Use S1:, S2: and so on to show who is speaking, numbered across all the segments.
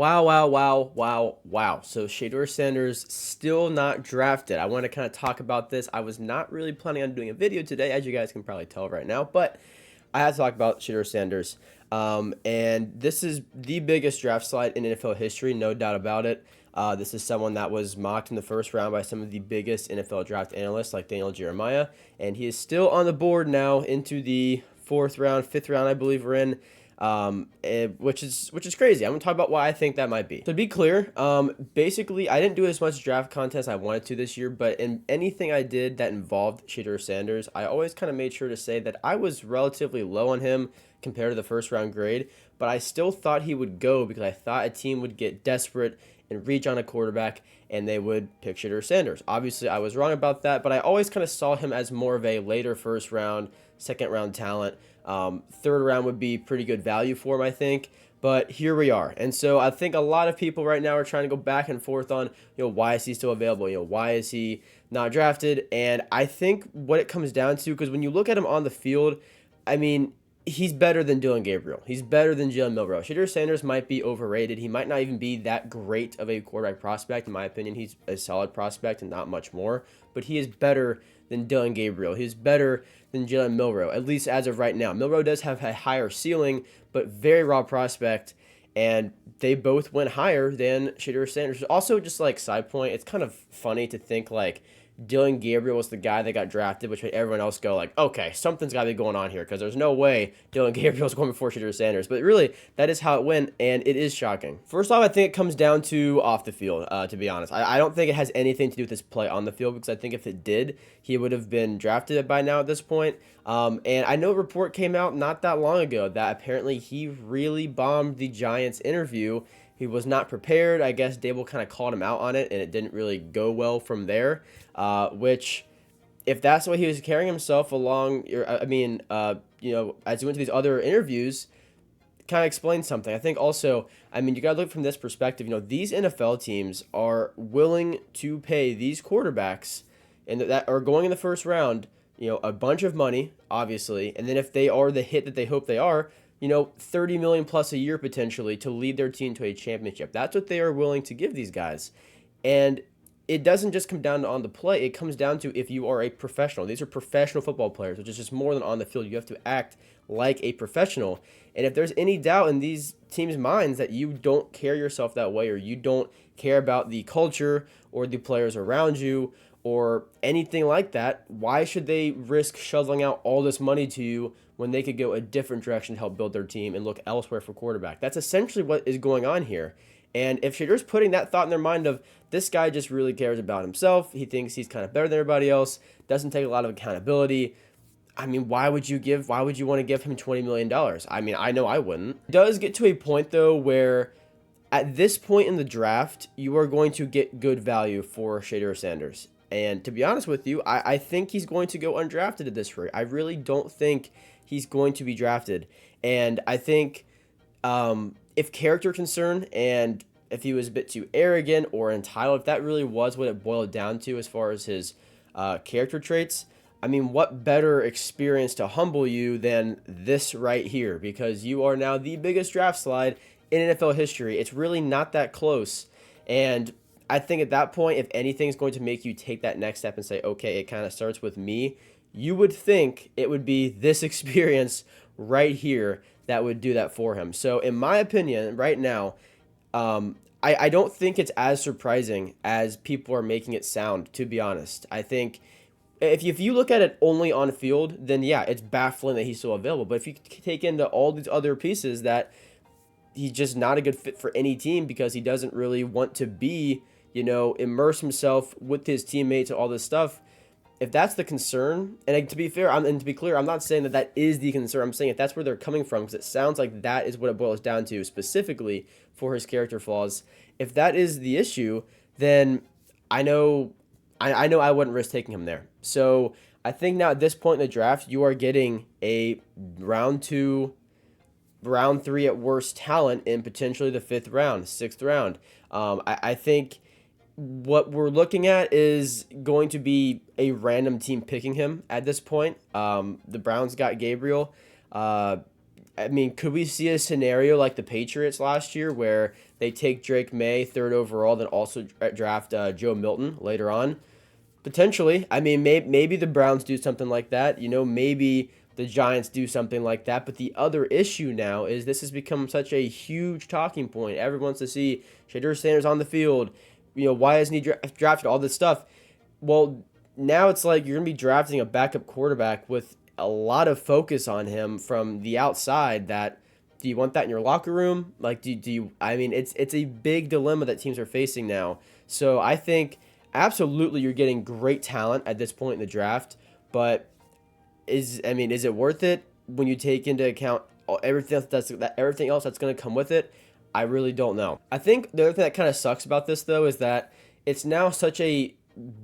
S1: Wow, wow, wow, wow, wow. So Shedeur Sanders still not drafted. I want to kind of talk about this. I was not really planning on doing a video today, as you guys can probably tell right now, but I have to talk about Shedeur Sanders. And this is the biggest draft slide in NFL history, no doubt about it. This is someone that was mocked in the first round by some of the biggest NFL draft analysts like Daniel Jeremiah, and he is still on the board now into the fourth round, fifth round, I believe we're in, which is crazy. I'm gonna talk about why I think that might be. So to be clear, basically I didn't do as much draft content as I wanted to this year, but in anything I did that involved Shedeur Sanders, I always kind of made sure to say that I was relatively low on him compared to the first round grade, but I still thought he would go because I thought a team would get desperate and reach on a quarterback and they would pick Shedeur Sanders. Obviously, I was wrong about that, but I always kind of saw him as more of a later first round, second round talent. Third round would be pretty good value for him, I think. But here we are. And so I think a lot of people right now are trying to go back and forth on, why is he still available? Why is he not drafted? And I think what it comes down to, because when you look at him on the field, I mean, he's better than Dylan Gabriel. He's better than Jalen Milroe. Shedeur Sanders might be overrated. He might not even be that great of a quarterback prospect. In my opinion, he's a solid prospect and not much more. But he is better than Dylan Gabriel. He's better than Jalen Milroe, at least as of right now. Milroe does have a higher ceiling, but very raw prospect. And they both went higher than Shedeur Sanders. Also, just like side point, it's kind of funny to think like Dylan Gabriel was the guy that got drafted, which made everyone else go like, okay, something's got to be going on here because there's no way Dylan Gabriel's going before Shedeur Sanders. But really, that is how it went, and it is shocking. First off, I think it comes down to off the field, to be honest. I don't think it has anything to do with his play on the field because I think if it did, he would have been drafted by now at this point. And I know a report came out not that long ago that apparently he really bombed the Giants interview. He was not prepared. I guess Dable kind of called him out on it, and it didn't really go well from there. Which, if that's the way he was carrying himself along, as he went to these other interviews, kind of explains something. I think also, you got to look from this perspective. These NFL teams are willing to pay these quarterbacks, and that are going in the first round, a bunch of money, obviously, and then if they are the hit that they hope they are, 30 million plus a year potentially to lead their team to a championship. That's what they are willing to give these guys. And it doesn't just come down to on the play. It comes down to if you are a professional. These are professional football players, which is just more than on the field. You have to act like a professional. And if there's any doubt in these teams' minds that you don't carry yourself that way, or you don't care about the culture or the players around you or anything like that, why should they risk shoveling out all this money to you when they could go a different direction to help build their team and look elsewhere for quarterback? That's essentially what is going on here. And if Shadeur's putting that thought in their mind of this guy just really cares about himself, he thinks he's kind of better than everybody else, doesn't take a lot of accountability. Why would you want to give him $20 million? I know I wouldn't. It does get to a point though where at this point in the draft, you are going to get good value for Shedeur Sanders. And to be honest with you, I think he's going to go undrafted at this rate. I really don't think he's going to be drafted. And I think if character concern and if he was a bit too arrogant or entitled, if that really was what it boiled down to as far as his character traits, what better experience to humble you than this right here? Because you are now the biggest draft slide in NFL history. It's really not that close. And I think at that point, if anything's going to make you take that next step and say, okay, it kind of starts with me, you would think it would be this experience right here that would do that for him. So in my opinion, right now, I don't think it's as surprising as people are making it sound, to be honest. I think if you look at it only on field, then yeah, it's baffling that he's still available. But if you take into all these other pieces that he's just not a good fit for any team because he doesn't really want to be, immerse himself with his teammates and all this stuff. If that's the concern, and to be fair, and to be clear, I'm not saying that is the concern. I'm saying if that's where they're coming from, because it sounds like that is what it boils down to specifically for his character flaws. If that is the issue, then I know I wouldn't risk taking him there. So I think now at this point in the draft, you are getting a round 2, round 3 at worst talent in potentially the 5th round, 6th round. I think what we're looking at is going to be a random team picking him at this point. The Browns got Gabriel. I mean, could we see a scenario like the Patriots last year where they take Drake May third overall, then also draft Joe Milton later on? Potentially. I mean, maybe the Browns do something like that. Maybe the Giants do something like that. But the other issue now is this has become such a huge talking point. Everyone wants to see Shedeur Sanders on the field. Why isn't he drafted? All this stuff. Well, now it's like you're going to be drafting a backup quarterback with a lot of focus on him from the outside. Do you want that in your locker room? Like, do you? I mean, it's a big dilemma that teams are facing now. So I think absolutely you're getting great talent at this point in the draft, but is it worth it when you take into account everything else that's going to come with it? I really don't know. I think the other thing that kind of sucks about this though is that it's now such a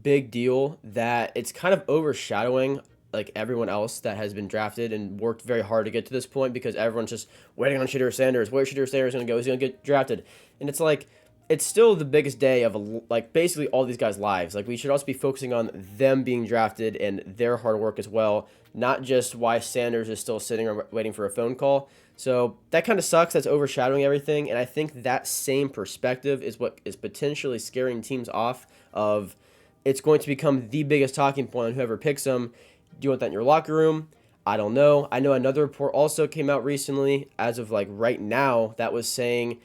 S1: big deal that it's kind of overshadowing like everyone else that has been drafted and worked very hard to get to this point, because everyone's just waiting on Shedeur Sanders. Where's Shedeur Sanders going to go? Is he going to get drafted? And it's like, it's still the biggest day of like basically all these guys' lives. Like, we should also be focusing on them being drafted and their hard work as well, not just why Sanders is still sitting or waiting for a phone call. So that kind of sucks. That's overshadowing everything. And I think that same perspective is what is potentially scaring teams off of it's going to become the biggest talking point on whoever picks them. Do you want that in your locker room? I don't know. I know another report also came out recently, as of like right now, that was saying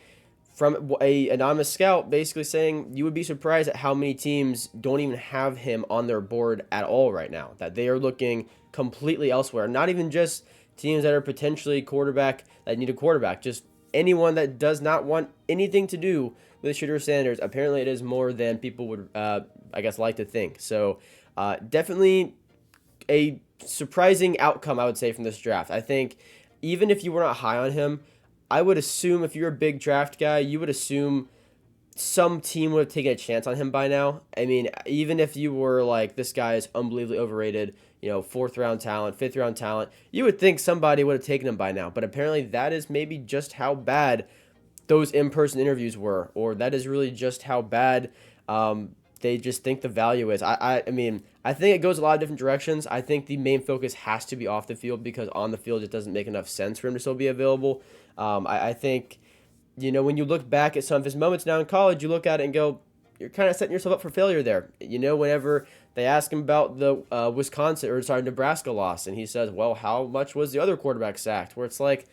S1: from a anonymous scout basically saying you would be surprised at how many teams don't even have him on their board at all right now, that they are looking completely elsewhere. Not even just teams that are potentially that need a quarterback, just anyone that does not want anything to do with Shedeur Sanders. Apparently it is more than people would I guess like to think. So definitely a surprising outcome, I would say, from this draft. I think even if you were not high on him, I would assume if you're a big draft guy, you would assume some team would have taken a chance on him by now. I mean, even if you were like, this guy is unbelievably overrated, fourth round talent, fifth round talent, you would think somebody would have taken him by now. But apparently that is maybe just how bad those in-person interviews were, or that is really just how bad they just think the value is. I mean, I think it goes a lot of different directions. I think the main focus has to be off the field, because on the field it doesn't make enough sense for him to still be available. I think, when you look back at some of his moments now in college, you look at it and go, you're kind of setting yourself up for failure there. Whenever they ask him about the Nebraska loss, and he says, well, how much was the other quarterback sacked? Where it's like,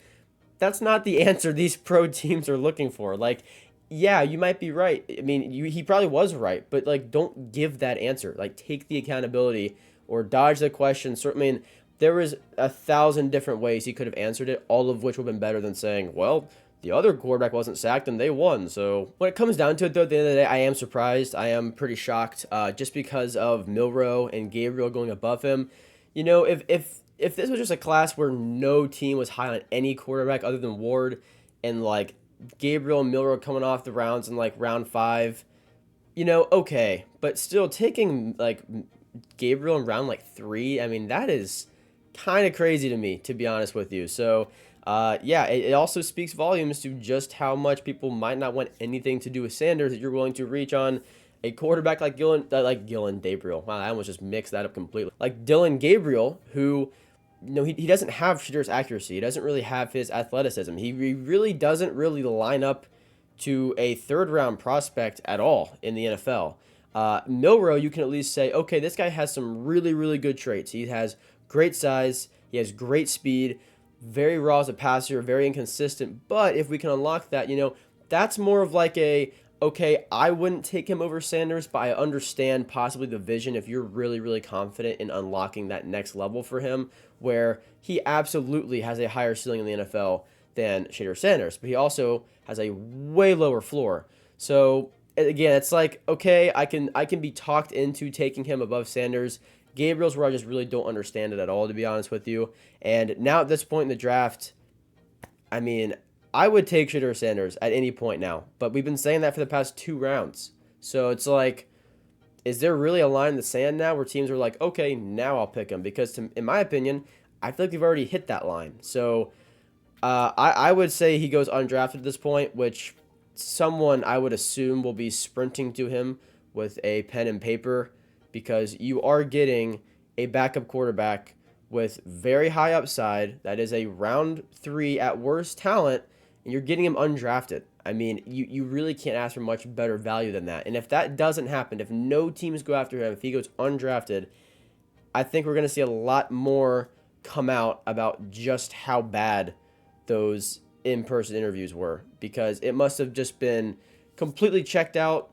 S1: that's not the answer these pro teams are looking for. Like, yeah, you might be right. I mean, he probably was right, but like, don't give that answer. Like, take the accountability or dodge the question. Certainly, there was 1,000 different ways he could have answered it, all of which would have been better than saying, well, the other quarterback wasn't sacked and they won. So when it comes down to it, though, at the end of the day, I am surprised. I am pretty shocked, just because of Milroe and Gabriel going above him. If this was just a class where no team was high on any quarterback other than Ward, and like Gabriel and Milroe coming off the rounds in like round 5, okay, but still taking like Gabriel in round like 3, I mean, that is kind of crazy to me, to be honest with you. So yeah, it also speaks volumes to just how much people might not want anything to do with Sanders, that you're willing to reach on a quarterback like Dillon Gabriel. Wow, I almost just mixed that up completely. Like Dillon Gabriel, who, he doesn't have Shedeur's accuracy. He doesn't really have his athleticism. He really doesn't really line up to a third-round prospect at all in the NFL. Milroe, you can at least say, okay, this guy has some really, really good traits. He has great size. He has great speed. Very raw as a passer. Very inconsistent. But if we can unlock that, that's more of like okay, I wouldn't take him over Sanders, but I understand possibly the vision if you're really, really confident in unlocking that next level for him, where he absolutely has a higher ceiling in the NFL than Shedeur Sanders, but he also has a way lower floor. So again, it's like, okay, I can be talked into taking him above Sanders. Gabriel's where I just really don't understand it at all, to be honest with you. And now at this point in the draft, I mean, I would take Shedeur Sanders at any point now, but we've been saying that for the past 2 rounds. So it's like, is there really a line in the sand now where teams are like, okay, now I'll pick him? Because in my opinion, I feel like we've already hit that line. So I would say he goes undrafted at this point, which someone I would assume will be sprinting to him with a pen and paper, because you are getting a backup quarterback with very high upside, that is a round 3 at worst talent, and you're getting him undrafted. I mean, you really can't ask for much better value than that. And if that doesn't happen, if no teams go after him, if he goes undrafted, I think we're going to see a lot more come out about just how bad those in-person interviews were, because it must have just been completely checked out,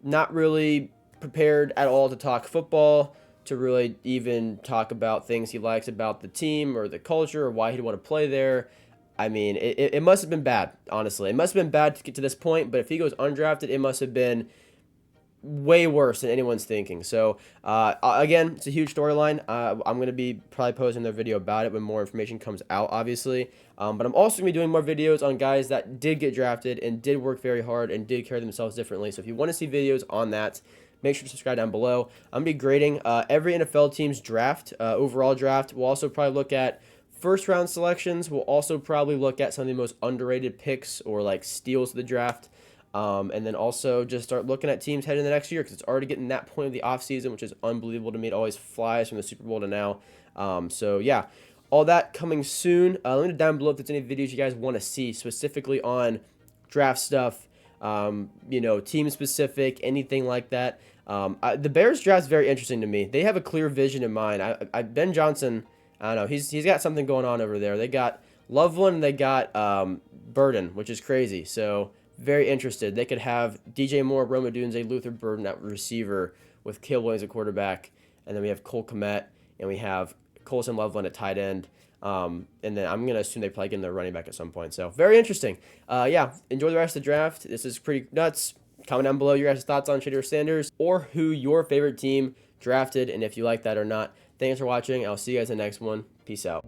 S1: not really prepared at all to talk football, to really even talk about things he likes about the team or the culture or why he'd want to play there. I mean, it must have been bad, honestly. It must have been bad to get to this point, but if he goes undrafted, it must have been way worse than anyone's thinking. So, again, it's a huge storyline. I'm going to be probably posting another video about it when more information comes out, obviously. But I'm also going to be doing more videos on guys that did get drafted and did work very hard and did carry themselves differently. So if you want to see videos on that, make sure to subscribe down below. I'm going to be grading every NFL team's draft, overall draft. We'll also probably look at first-round selections. We'll also probably look at some of the most underrated picks or like steals of the draft. And then also just start looking at teams heading into the next year, because it's already getting that point of the offseason, which is unbelievable to me. It always flies from the Super Bowl to now. So, yeah, all that coming soon. Let me know down below if there's any videos you guys want to see specifically on draft stuff, team-specific, anything like that. The Bears draft is very interesting to me. They have a clear vision in mind. Ben Johnson, I don't know, he's got something going on over there. They got Loveland, they got Burden, which is crazy. So, very interested. They could have DJ Moore, Rome Odunze, Luther Burden at receiver with Caleb Williams at quarterback. And then we have Cole Kmet, and we have Colson Loveland at tight end. And then I'm going to assume they probably get in their running back at some point. So, very interesting. Yeah, enjoy the rest of the draft. This is pretty nuts. Comment down below your guys' thoughts on Shedeur Sanders or who your favorite team drafted and if you like that or not. Thanks for watching. I'll see you guys in the next one. Peace out.